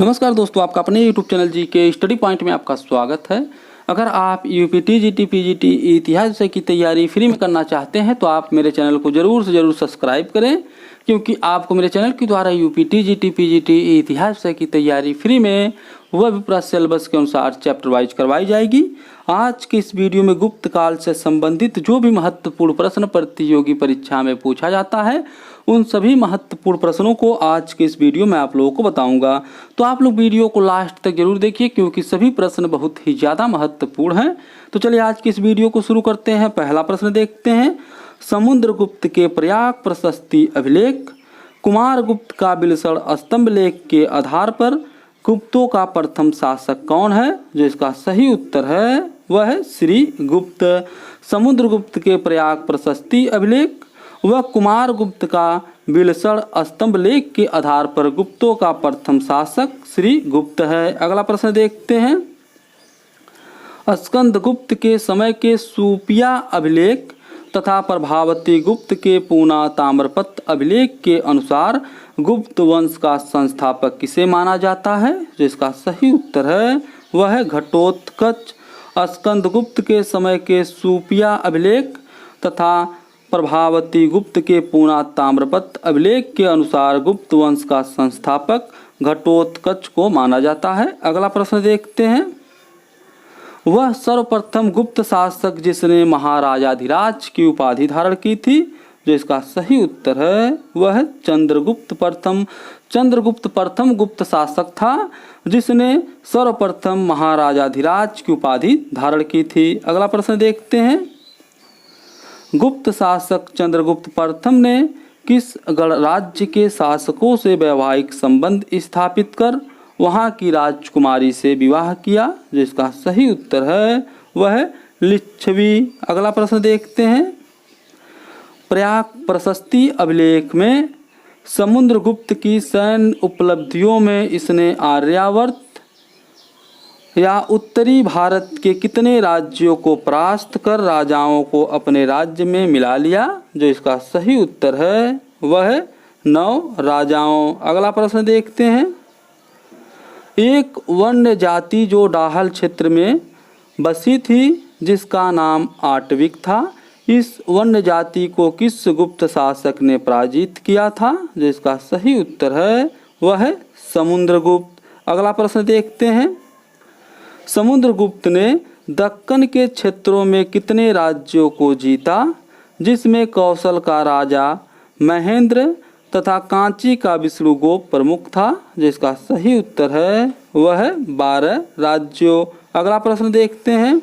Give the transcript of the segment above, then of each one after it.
नमस्कार दोस्तों, आपका अपने YouTube चैनल जी के स्टडी पॉइंट में आपका स्वागत है। अगर आप यूपीटी, जीटी, पीजीटी इतिहास विषय की तैयारी फ्री में करना चाहते हैं तो आप मेरे चैनल को ज़रूर से ज़रूर सब्सक्राइब करें, क्योंकि आपको मेरे चैनल के द्वारा यूपीटी, जीटी, पीजीटी इतिहास विषय की तैयारी फ्री में वह भी पूरा सिलेबस के अनुसार चैप्टर वाइज करवाई जाएगी। आज के इस वीडियो में गुप्त काल से संबंधित जो भी महत्वपूर्ण प्रश्न प्रतियोगी परीक्षा में पूछा जाता है उन सभी महत्वपूर्ण प्रश्नों को आज के इस वीडियो में आप लोगों को बताऊंगा। तो आप लोग वीडियो को लास्ट तक जरूर देखिए, क्योंकि सभी प्रश्न बहुत ही ज़्यादा महत्वपूर्ण हैं। तो चलिए आज की इस वीडियो को शुरू करते हैं। पहला प्रश्न देखते हैं। समुद्रगुप्त के प्रयाग प्रशस्ति अभिलेख, कुमारगुप्त का बिलसड़ स्तंभ लेख के आधार पर गुप्तों का प्रथम शासक कौन है? जो इसका सही उत्तर है वह है श्री गुप्त। समुद्रगुप्त के प्रयाग प्रशस्ति अभिलेख वह कुमारगुप्त का बिलसड़ स्तंभ लेख के आधार पर गुप्तों का प्रथम शासक श्री गुप्त है। अगला प्रश्न देखते हैं। स्कंदगुप्त के समय के सूपिया अभिलेख तथा प्रभावती गुप्त के पूना ताम्रपत्र अभिलेख के अनुसार गुप्त वंश का संस्थापक किसे माना जाता है? जो इसका सही उत्तर है वह है घटोत्कच। स्कंदगुप्त के समय के सूपिया अभिलेख तथा प्रभावती गुप्त के पूना ताम्रपत्र अभिलेख के अनुसार गुप्त वंश का संस्थापक घटोत्कच को माना जाता है। अगला प्रश्न देखते हैं। वह सर्वप्रथम गुप्त शासक जिसने महाराजाधिराज की उपाधि धारण की थी? जो इसका सही उत्तर है वह है चंद्रगुप्त प्रथम। चंद्रगुप्त प्रथम गुप्त शासक था जिसने सर्वप्रथम महाराजाधिराज की उपाधि धारण की थी। अगला प्रश्न देखते हैं। गुप्त शासक चंद्रगुप्त प्रथम ने किस गणराज्य के शासकों से वैवाहिक संबंध स्थापित कर वहां की राजकुमारी से विवाह किया? जो इसका सही उत्तर है वह है लिच्छवी। अगला प्रश्न देखते हैं। प्रयाग प्रशस्ति अभिलेख में समुद्रगुप्त की सैन्य उपलब्धियों में इसने आर्यावर्त या उत्तरी भारत के कितने राज्यों को परास्त कर राजाओं को अपने राज्य में मिला लिया? जो इसका सही उत्तर है वह है 9 राजाओं। अगला प्रश्न देखते हैं। एक वन्य जाति जो डाहल क्षेत्र में बसी थी जिसका नाम आटविक था, इस वन्य जाति को किस गुप्त शासक ने पराजित किया था? जो इसका सही उत्तर है वह है समुद्रगुप्त। अगला प्रश्न देखते हैं। समुद्रगुप्त ने दक्कन के क्षेत्रों में कितने राज्यों को जीता जिसमें कौशल का राजा महेंद्र तथा कांची का विष्णुगोप प्रमुख था? जिसका सही उत्तर है वह है 12 राज्यों। अगला प्रश्न देखते हैं।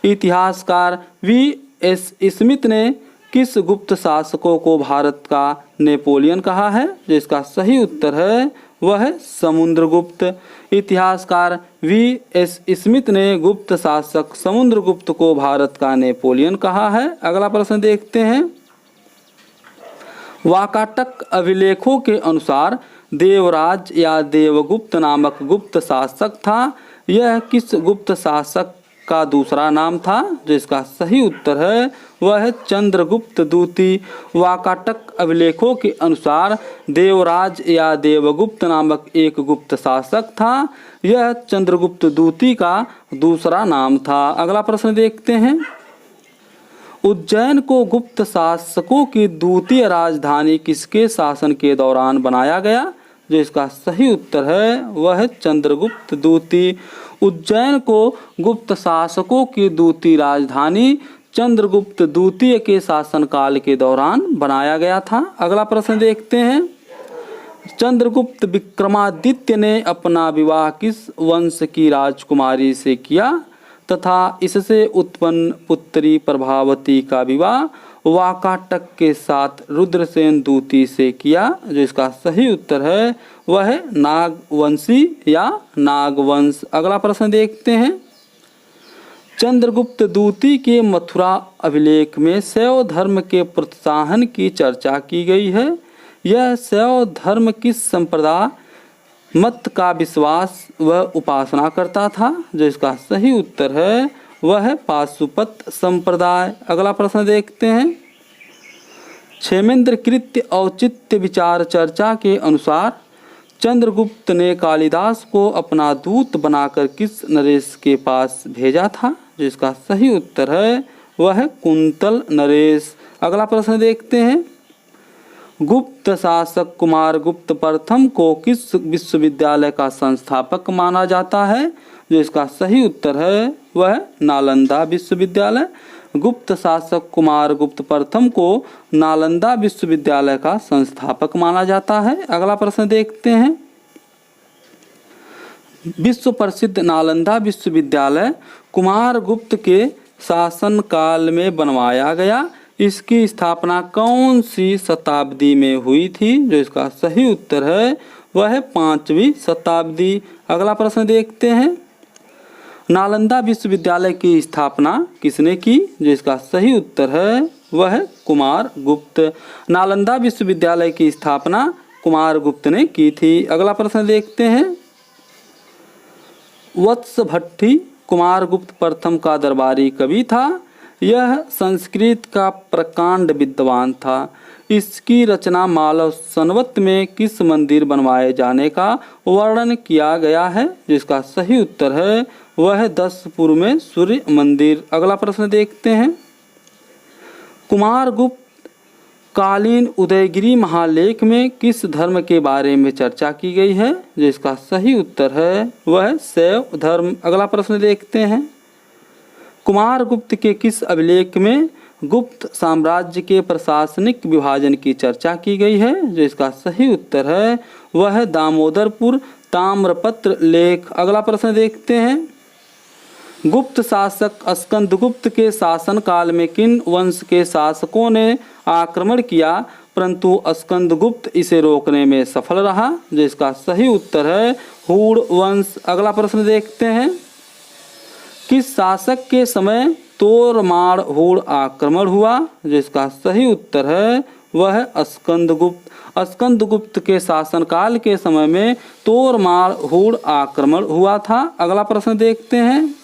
इतिहासकार V.S. स्मिथ ने किस गुप्त शासकों को भारत का नेपोलियन कहा है? जिसका सही उत्तर है वह है समुद्रगुप्त। इतिहासकार V.S. स्मिथ ने गुप्त शासक समुद्रगुप्त को भारत का नेपोलियन कहा है। अगला प्रश्न देखते हैं। वाकाटक अभिलेखों के अनुसार देवराज या देवगुप्त नामक गुप्त शासक था। यह किस गुप्त शासक का दूसरा नाम था? जो इसका सही उत्तर है वह है चंद्रगुप्त द्वितीय। वाकाटक अभिलेखों के अनुसार देवराज या देवगुप्त नामक एक गुप्त शासक था। यह चंद्रगुप्त द्वितीय का दूसरा नाम था। अगला प्रश्न देखते हैं। उज्जैन को गुप्त शासकों की द्वितीय राजधानी किसके शासन के दौरान बनाया गया? जो इसका सही उत्तर है वह है चंद्रगुप्त द्वितीय। उज्जैन को गुप्त शासकों की द्वितीय राजधानी चंद्रगुप्त द्वितीय के शासनकाल के दौरान बनाया गया था। अगला प्रश्न देखते हैं। चंद्रगुप्त विक्रमादित्य ने अपना विवाह किस वंश की राजकुमारी से किया तथा इससे उत्पन्न पुत्री प्रभावती का विवाह वाकाटक के साथ रुद्रसेन द्वितीय से किया? जो इसका सही उत्तर है वह है नागवंशी या नागवंश। अगला प्रश्न देखते हैं। चंद्रगुप्त द्वितीय के मथुरा अभिलेख में शैव धर्म के प्रोत्साहन की चर्चा की गई है। यह शैव धर्म किस संप्रदाय मत का विश्वास व उपासना करता था? जो इसका सही उत्तर है वह है पाशुपत संप्रदाय। अगला प्रश्न देखते हैं। क्षेमेंद्र कृत्य औचित्य विचार चर्चा के अनुसार चंद्रगुप्त ने कालिदास को अपना दूत बनाकर किस नरेश के पास भेजा था? जिसका सही उत्तर है वह है कुंतल नरेश। अगला प्रश्न देखते हैं। गुप्त शासक कुमारगुप्त प्रथम को किस विश्वविद्यालय का संस्थापक माना जाता है? जो इसका सही उत्तर है वह है नालंदा विश्वविद्यालय। गुप्त शासक कुमारगुप्त प्रथम को नालंदा विश्वविद्यालय का संस्थापक माना जाता है। अगला प्रश्न देखते हैं। विश्व प्रसिद्ध नालंदा विश्वविद्यालय कुमारगुप्त के शासन काल में बनवाया गया। इसकी स्थापना कौन सी शताब्दी में हुई थी? जो इसका सही उत्तर है वह है 5वीं शताब्दी। अगला प्रश्न देखते हैं। नालंदा विश्वविद्यालय की स्थापना किसने की? जो इसका सही उत्तर है वह है कुमारगुप्त। नालंदा विश्वविद्यालय की स्थापना कुमारगुप्त ने की थी। अगला प्रश्न देखते हैं। वत्सभट्टी कुमारगुप्त प्रथम का दरबारी कवि था। यह संस्कृत का प्रकांड विद्वान था। इसकी रचना मालव संवत में किस मंदिर बनवाए जाने का वर्णन किया गया है? जिसका सही उत्तर है वह है 10 में सूर्य मंदिर। अगला प्रश्न देखते हैं। कुमारगुप्त कालीन उदयगिरी महालेख में किस धर्म के बारे में चर्चा की गई है? जिसका सही उत्तर है वह है शैव धर्म। अगला प्रश्न देखते हैं। कुमारगुप्त के किस अभिलेख में गुप्त साम्राज्य के प्रशासनिक विभाजन की चर्चा की गई है? जो इसका सही उत्तर है वह है दामोदरपुर ताम्रपत्र लेख। अगला प्रश्न देखते हैं। गुप्त शासक स्कंदगुप्त के शासन काल में किन वंश के शासकों ने आक्रमण किया परंतु स्कंदगुप्त इसे रोकने में सफल रहा? जिसका सही उत्तर है हूण वंश। अगला प्रश्न देखते हैं। किस शासक के समय तोरमाड़ हूण आक्रमण हुआ? जिसका सही उत्तर है वह है स्कंदगुप्त। स्कंदगुप्त के शासनकाल के समय में तोरमाड़ हूण आक्रमण हुआ था। अगला प्रश्न देखते हैं।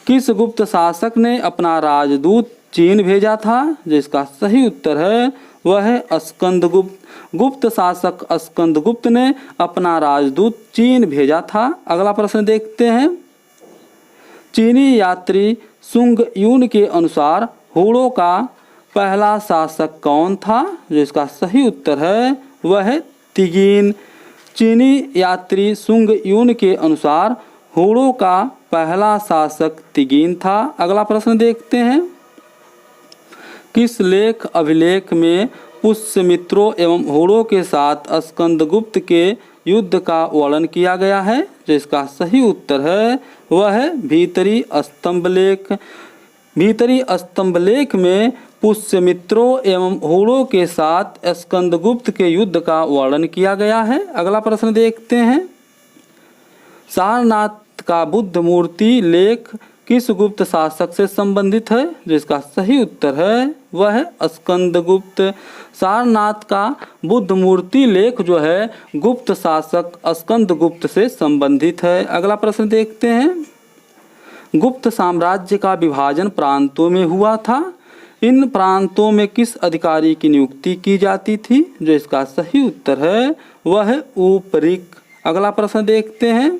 किस गुप्त शासक ने अपना राजदूत चीन भेजा था? जिसका सही उत्तर है वह है स्कंदगुप्त। गुप्त शासक स्कंदगुप्त ने अपना राजदूत चीन भेजा था। अगला प्रश्न देखते हैं। चीनी यात्री सुंग यून के अनुसार हूणों का पहला शासक कौन था? जिसका सही उत्तर है वह है तिगिन। चीनी यात्री सुंग यून के अनुसार हूणों का पहला शासक तिगिन था। अगला प्रश्न देखते हैं। किस लेख अभिलेख में पुष्यमित्रों एवं हूणों के साथ स्कंदगुप्त के युद्ध का वर्णन किया गया है? जिसका सही उत्तर है वह है भीतरी स्तंभलेख। भीतरी स्तंभलेख में पुष्यमित्रों एवं हूणों के साथ स्कंदगुप्त के युद्ध का वर्णन किया गया है। अगला प्रश्न देखते हैं। सारनाथ का बुद्ध मूर्ति लेख किस गुप्त शासक से संबंधित है? जिसका सही उत्तर है वह है स्कंदगुप्त। सारनाथ का बुद्ध मूर्ति लेख जो है गुप्त शासक स्कंदगुप्त से संबंधित है। अगला प्रश्न देखते हैं। गुप्त साम्राज्य का विभाजन प्रांतों में हुआ था। इन प्रांतों में किस अधिकारी की नियुक्ति की जाती थी? जो इसका सही उत्तर है वह है उपरिक। अगला प्रश्न देखते हैं।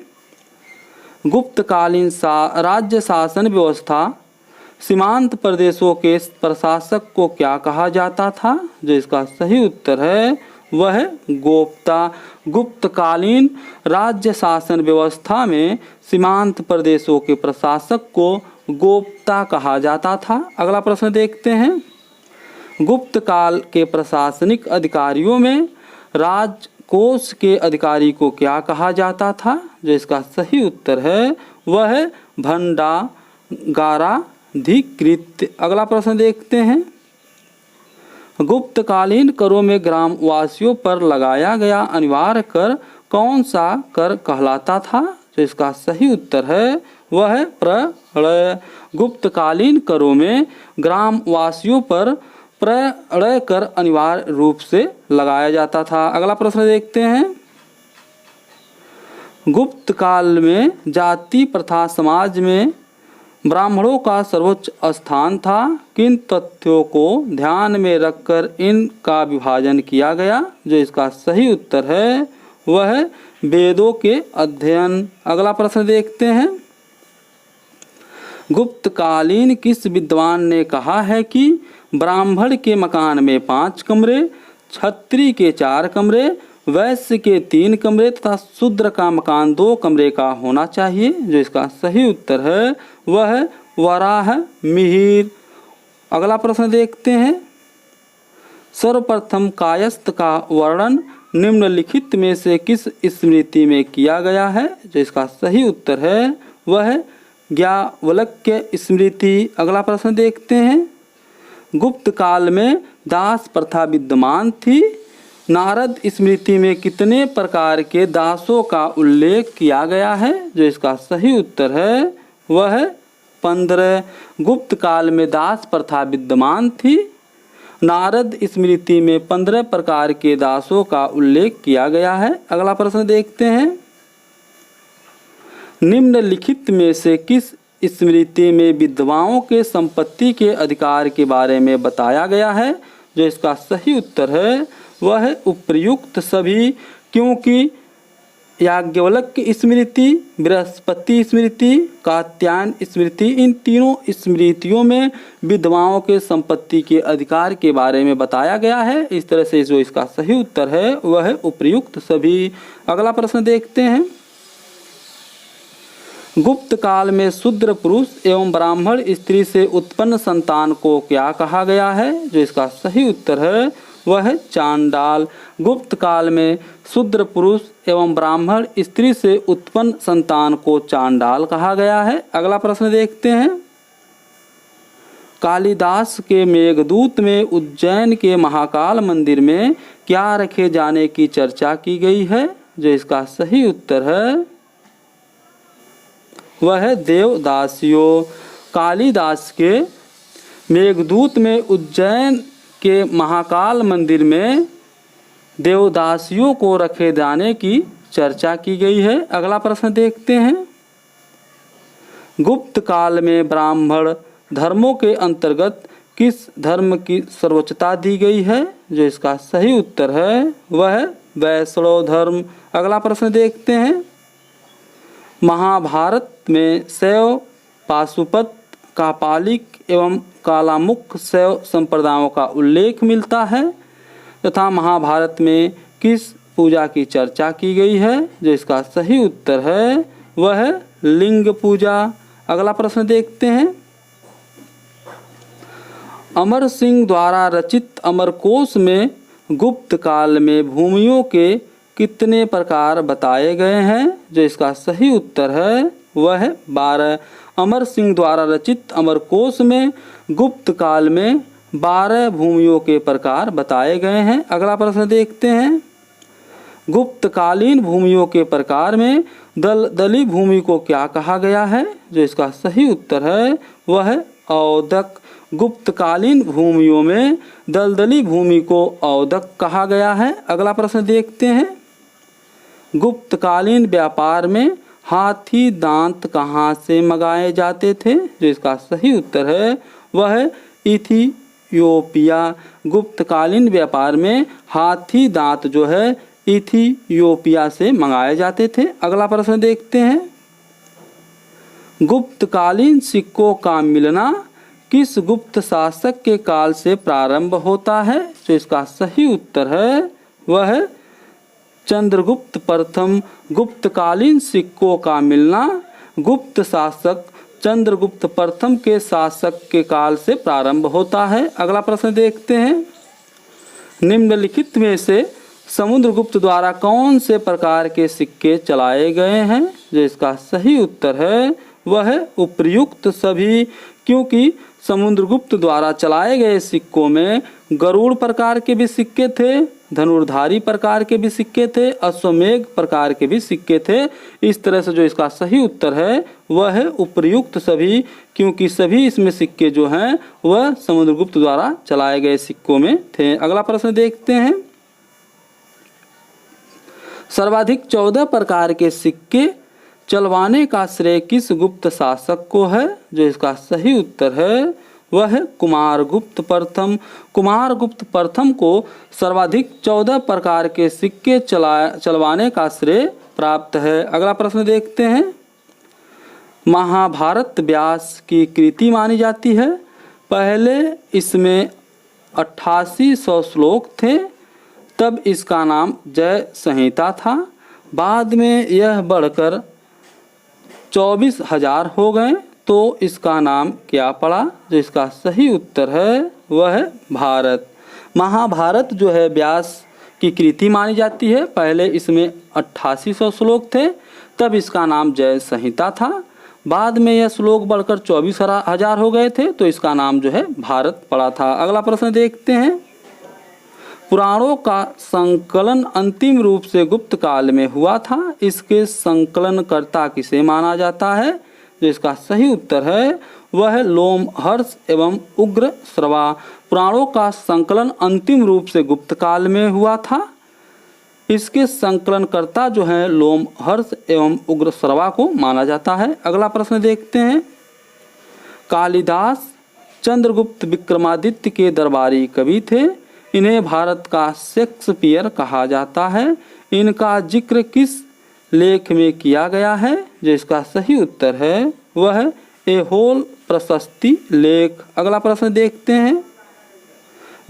गुप्तकालीन राज्य शासन व्यवस्था सीमांत प्रदेशों के प्रशासक को क्या कहा जाता था? जो इसका सही उत्तर है वह है गोप्ता। गुप्तकालीन राज्य शासन व्यवस्था में सीमांत प्रदेशों के प्रशासक को गोप्ता कहा जाता था। अगला प्रश्न देखते हैं। गुप्त काल के प्रशासनिक अधिकारियों में राजकोष के अधिकारी को क्या कहा जाता था? जो इसका सही उत्तर है वह है भंडागाराधिकृत। अगला प्रश्न देखते हैं। गुप्तकालीन करों में ग्रामवासियों पर लगाया गया अनिवार्य कर कौन सा कर कहलाता था? जो इसका सही उत्तर है वह है प्रलय। गुप्तकालीन करों में ग्रामवासियों पर प्रलय कर अनिवार्य रूप से लगाया जाता था। अगला प्रश्न देखते हैं। गुप्त काल में जाति प्रथा समाज में ब्राह्मणों का सर्वोच्च स्थान था। किन तथ्यों को ध्यान में रखकर इनका विभाजन किया गया? जो इसका सही उत्तर है वह है वेदों के अध्ययन। अगला प्रश्न देखते हैं, गुप्तकालीन किस विद्वान ने कहा है कि ब्राह्मण के मकान में 5 कमरे, क्षत्रिय के 4 कमरे, वैश्य के 3 कमरे तथा शूद्र का मकान 2 कमरे का होना चाहिए? जो इसका सही उत्तर है वह है वराह मिहिर। अगला प्रश्न देखते हैं, सर्वप्रथम कायस्थ का वर्णन निम्नलिखित में से किस स्मृति में किया गया है? जो इसका सही उत्तर है वह है ज्ञावल्क्य स्मृति। अगला प्रश्न देखते हैं, गुप्त काल में दास प्रथा विद्यमान थी। नारद स्मृति में कितने प्रकार के दासों का उल्लेख किया गया है? जो इसका सही उत्तर है वह है 15। गुप्त काल में दास प्रथा विद्यमान थी। नारद स्मृति में 15 प्रकार के दासों का उल्लेख किया गया है। अगला प्रश्न देखते हैं, निम्नलिखित में से किस स्मृति में विधवाओं के संपत्ति के अधिकार के बारे में बताया गया है? जो इसका सही उत्तर है वह है उपर्युक्त सभी, क्योंकि याज्ञवल्क्य स्मृति, बृहस्पति स्मृति, कात्यायन स्मृति, इन तीनों स्मृतियों में विधवाओं के संपत्ति के अधिकार के बारे में बताया गया है। इस तरह से जो इसका सही उत्तर है वह है उपर्युक्त सभी। अगला प्रश्न देखते हैं, गुप्त काल में शूद्र पुरुष एवं ब्राह्मण स्त्री से उत्पन्न संतान को क्या कहा गया है? जो इसका सही उत्तर है वह है चांडाल। गुप्त काल में शूद्र पुरुष एवं ब्राह्मण स्त्री से उत्पन्न संतान को चांडाल कहा गया है। अगला प्रश्न देखते हैं, कालिदास के मेघदूत में उज्जैन के महाकाल मंदिर में क्या रखे जाने की चर्चा की गई है? जो इसका सही उत्तर है वह है देवदासियों। कालिदास के मेघदूत में उज्जैन के महाकाल मंदिर में देवदासियों को रखे जाने की चर्चा की गई है। अगला प्रश्न देखते हैं, गुप्त काल में ब्राह्मण धर्मों के अंतर्गत किस धर्म की सर्वोच्चता दी गई है? जो इसका सही उत्तर है वह है वैष्णव धर्म। अगला प्रश्न देखते हैं, महाभारत में शैव, पाशुपत, कापालिक एवं कालामुख शैव संप्रदायों का उल्लेख मिलता है तथा महाभारत में किस पूजा की चर्चा की गई है? जो इसका सही उत्तर है वह है लिंग पूजा। अगला प्रश्न देखते हैं, अमर सिंह द्वारा रचित अमरकोश में गुप्त काल में भूमियों के कितने प्रकार बताए गए हैं? जो इसका सही उत्तर है वह है 12। अमर सिंह द्वारा रचित अमरकोश में गुप्त काल में 12 भूमियों के प्रकार बताए गए हैं। अगला प्रश्न देखते हैं, गुप्तकालीन भूमियों के प्रकार में दलदली भूमि को क्या कहा गया है? जो इसका सही उत्तर है वह है औदक। गुप्तकालीन भूमियों में दलदली भूमि को औदक कहा गया है। अगला प्रश्न देखते हैं, गुप्तकालीन व्यापार में हाथी दांत कहाँ से मंगाए जाते थे? जो इसका सही उत्तर है वह है इथियोपिया। गुप्तकालीन व्यापार में हाथी दांत जो है इथियोपिया से मंगाए जाते थे। अगला प्रश्न देखते हैं, गुप्तकालीन सिक्कों का मिलना किस गुप्त शासक के काल से प्रारंभ होता है? जो इसका सही उत्तर है वह है चंद्रगुप्त प्रथम। गुप्तकालीन सिक्कों का मिलना गुप्त शासक चंद्रगुप्त प्रथम के शासक के काल से प्रारंभ होता है। अगला प्रश्न देखते हैं, निम्नलिखित में से समुद्रगुप्त द्वारा कौन से प्रकार के सिक्के चलाए गए हैं? जो इसका सही उत्तर है वह है उपर्युक्त सभी, क्योंकि समुद्रगुप्त द्वारा चलाए गए सिक्कों में गरुड़ प्रकार के भी सिक्के थे, धनुर्धारी प्रकार के भी सिक्के थे, अश्वमेघ प्रकार के भी सिक्के थे। इस तरह से जो इसका सही उत्तर है वह है उपर्युक्त सभी, क्योंकि सभी इसमें सिक्के जो हैं वह समुद्रगुप्त द्वारा चलाए गए सिक्कों में थे। अगला प्रश्न देखते हैं, सर्वाधिक 14 प्रकार के सिक्के चलवाने का श्रेय किस गुप्त शासक को है? जो इसका सही उत्तर है वह है कुमारगुप्त प्रथम। कुमारगुप्त प्रथम को सर्वाधिक 14 प्रकार के सिक्के चलवाने का श्रेय प्राप्त है। अगला प्रश्न देखते हैं। महाभारत व्यास की कृति मानी जाती है। पहले इसमें 8800 श्लोक थे, तब इसका नाम जय संहिता था। बाद में यह बढ़कर 24,000 हो गए, तो इसका नाम क्या पड़ा? जो इसका सही उत्तर है वह है भारत। महाभारत जो है व्यास की कृति मानी जाती है। पहले इसमें 8800 श्लोक थे, तब इसका नाम जय संहिता था। बाद में यह श्लोक बढ़कर 24,000 हो गए थे, तो इसका नाम जो है भारत पड़ा था। अगला प्रश्न देखते हैं। पुराणों का संकलन अंतिम रूप से गुप्त काल में हुआ था। इसके संकलनकर्ता किसे माना जाता है? जो इसका सही उत्तर है वह है लोमहर्ष एवं उग्रश्रवा। पुराणों का संकलन अंतिम रूप से गुप्त काल में हुआ था। इसके संकलनकर्ता जो हैं लोमहर्ष एवं उग्रश्रवा को माना जाता है। अगला प्रश्न देखते हैं। कालिदास चंद्रगुप्त विक्रमादित्य के दरबारी कवि थे। इन्हें भारत का शेक्सपियर कहा जाता है। इनका जिक्र किस लेख में किया गया है? जो इसका सही उत्तर है वह है एहोल प्रशस्ति लेख। अगला प्रश्न देखते हैं।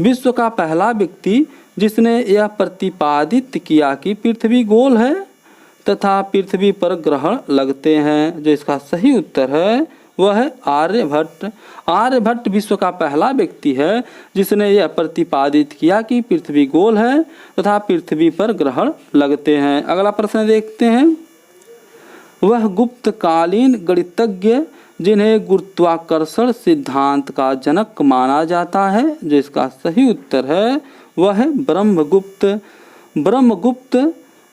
विश्व का पहला व्यक्ति जिसने यह प्रतिपादित किया कि पृथ्वी गोल है तथा पृथ्वी पर ग्रहण लगते हैं, जो इसका सही उत्तर है वह है आर्यभट्ट। आर्यभट्ट विश्व का पहला व्यक्ति है जिसने यह प्रतिपादित किया कि पृथ्वी गोल है तथा पृथ्वी पर ग्रहण लगते हैं। अगला प्रश्न देखते हैं। वह गुप्तकालीन गणितज्ञ जिन्हें गुरुत्वाकर्षण सिद्धांत का जनक माना जाता है, जो इसका सही उत्तर है वह है ब्रह्मगुप्त। ब्रह्मगुप्त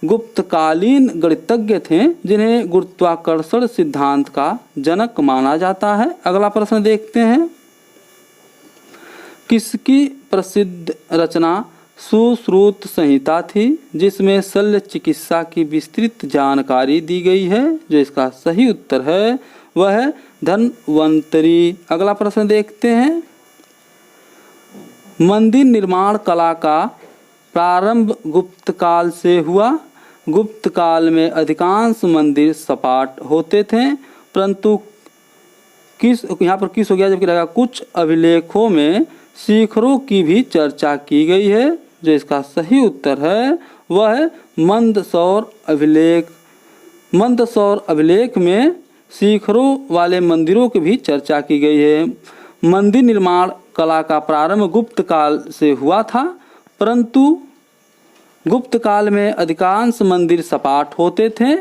गुप्तकालीन गणितज्ञ थे जिन्हें गुरुत्वाकर्षण सिद्धांत का जनक माना जाता है। अगला प्रश्न देखते हैं। किसकी प्रसिद्ध रचना सुश्रुत संहिता थी, जिसमें शल्य चिकित्सा की विस्तृत जानकारी दी गई है? जो इसका सही उत्तर है वह है धन्वंतरी। अगला प्रश्न देखते हैं। मंदिर निर्माण कला का प्रारंभ गुप्त काल से हुआ। गुप्त काल में अधिकांश मंदिर सपाट होते थे, परंतु किस यहाँ पर किस हो गया जबकि रहेगा कुछ अभिलेखों में शिखरों की भी चर्चा की गई है। जो इसका सही उत्तर है वह है मंदसौर अभिलेख। मंदसौर अभिलेख में शिखरों वाले मंदिरों की भी चर्चा की गई है। मंदिर निर्माण कला का प्रारंभ गुप्त काल से हुआ था, परंतु गुप्त काल में अधिकांश मंदिर सपाट होते थे,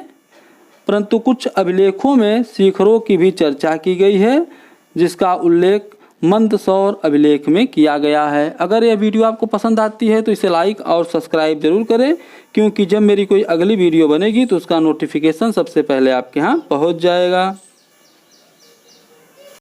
परंतु कुछ अभिलेखों में शिखरों की भी चर्चा की गई है, जिसका उल्लेख मंदसौर अभिलेख में किया गया है। अगर यह वीडियो आपको पसंद आती है तो इसे लाइक और सब्सक्राइब जरूर करें, क्योंकि जब मेरी कोई अगली वीडियो बनेगी तो उसका नोटिफिकेशन सबसे पहले आपके यहाँ पहुँच जाएगा।